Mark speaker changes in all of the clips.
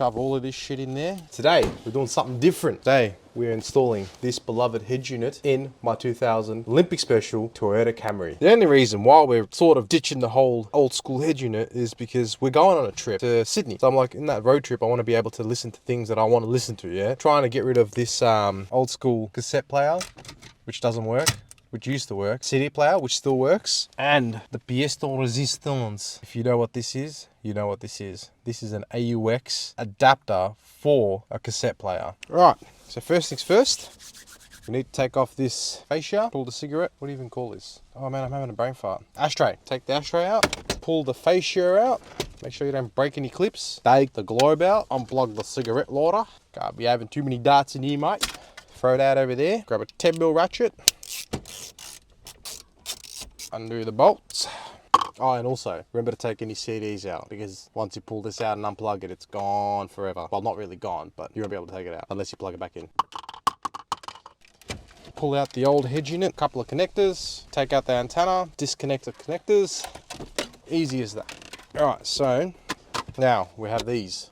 Speaker 1: shove all of this shit in there. Today, we're doing something different. Today, we're installing this beloved head unit in my 2000 Olympic Special Toyota Camry. The only reason why we're sort of ditching the whole old school head unit is because we're going on a trip to Sydney. So I'm like, in that road trip, I want to be able to listen to things that I want to listen to, yeah? Trying to get rid of this old school cassette player, which doesn't work, which used to work, CD player, which still works, and the pièce de résistance. If you know what this is, you know what this is. This is an AUX adapter for a cassette player. Right, so first things first, we need to take off this fascia, pull the cigarette. What do you even call this? Oh man, I'm having a brain fart. Ashtray. Take the ashtray out, pull the fascia out. Make sure you don't break any clips. Take the globe out, unplug the cigarette lighter. Can't be having too many darts in here, mate. Throw it out over there. Grab a 10mm ratchet. Undo the bolts. Oh, and also, remember to take any CDs out, because once you pull this out and unplug it, it's gone forever. Well, not really gone, but you won't be able to take it out unless you plug it back in. Pull out the old head unit, couple of connectors, take out the antenna, disconnect the connectors. Easy as that. All right, so now we have these.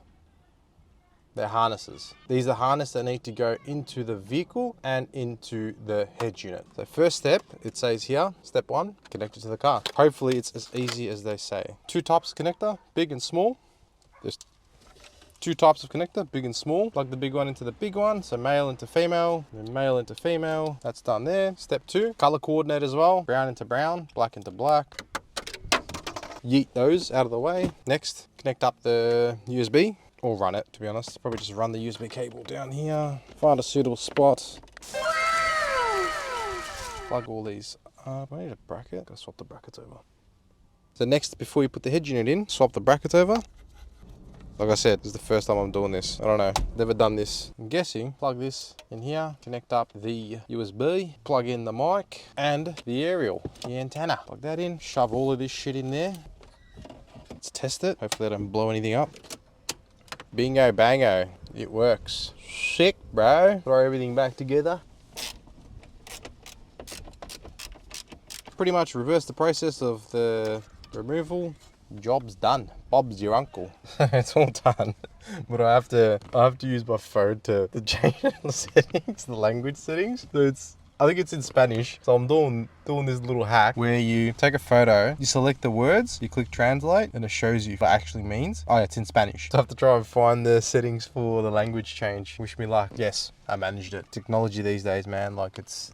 Speaker 1: They're harnesses. These are harnesses that need to go into the vehicle and into the head unit. So first step, it says here, step 1, connect it to the car. Hopefully it's as easy as they say. 2 types of connector, big and small. There's 2 types of connector, big and small. Plug the big one into the big one, so male into female, then male into female. That's done there. Step 2, color coordinate as well. Brown into brown, black into black. Yeet those out of the way. Next, connect up the USB. Or run it, to be honest. Probably just run the USB cable down here. Find a suitable spot. Plug all these up. I need a bracket. Gotta swap the brackets over. So next, before you put the head unit in, swap the brackets over. Like I said, this is the first time I'm doing this. I don't know, never done this. I'm guessing, plug this in here, connect up the USB, plug in the mic and the aerial, the antenna. Plug that in, shove all of this shit in there. Let's test it. Hopefully I don't blow anything up. Bingo bango, it works. Sick, bro. Throw everything back together. Pretty much reverse the process of the removal. Job's done. Bob's your uncle. It's all done. But I have to use my phone to change the settings, the language settings. So I think it's in Spanish. So I'm doing this little hack where you take a photo, you select the words, you click translate, and it shows you what it actually means. Oh, it's in Spanish. So I have to try and find the settings for the language change. Wish me luck. Yes, I managed it. Technology these days, man, like that's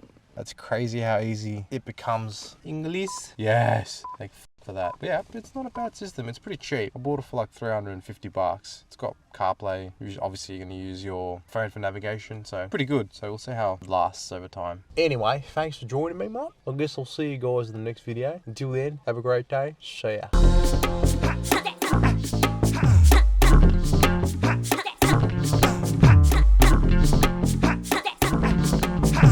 Speaker 1: crazy how easy it becomes. English? Yes. Like for that. But yeah, it's not a bad system. It's pretty cheap. I bought it for like 350 bucks. It's got CarPlay. Obviously you're going to use your phone for navigation, so pretty good. So we'll see how it lasts over time. Anyway, thanks for joining me, mate. I guess I'll see you guys in the next video. Until then, have a great day. See ya.